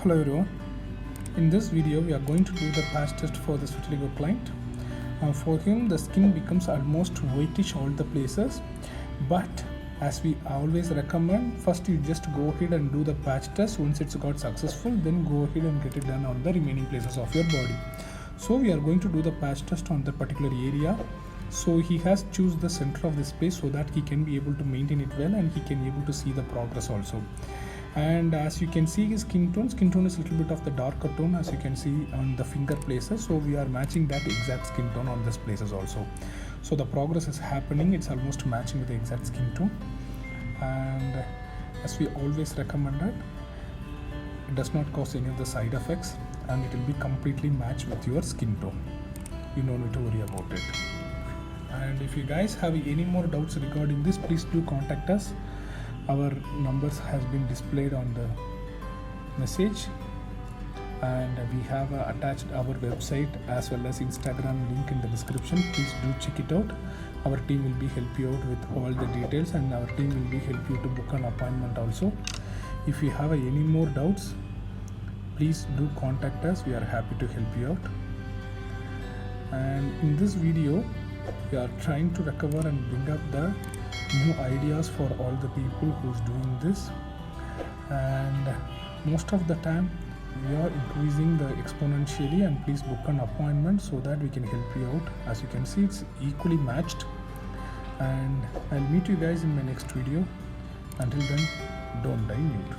Hello everyone. In this video we are going to do the patch test for this Vitiligo client. For him the skin becomes almost whitish all the places, but as we always recommend, first you just go ahead and do the patch test. Once it's got successful, then go ahead and get it done on the remaining places of your body. So we are going to do the patch test on that particular area. So he has choose the center of the space so that he can be able to maintain it well and he can be able to see the progress also. And as you can see, his skin tone is a little bit of the darker tone, as you can see on the finger places. So we are matching that exact skin tone on these places also. So the progress is happening, it's almost matching with the exact skin tone. And as we always recommended, it does not cause any of the side effects and it will be completely matched with your skin tone. You don't need to worry about it. And if you guys have any more doubts regarding this, please do contact us. Our numbers has been displayed on the message, and we have attached our website as well as Instagram link in the description. Please do check it out. Our team will be help you out with all the details, and our team will be help you to book an appointment also. If you have any more doubts, please do contact us. We are happy to help you out. And in this video we are trying to recover and bring up the new ideas for all the people who's doing this, and most of the time we are increasing the exponentially, and please book an appointment so that we can help you out. As you can see, it's equally matched, and I'll meet you guys in my next video. Until then, don't die mute.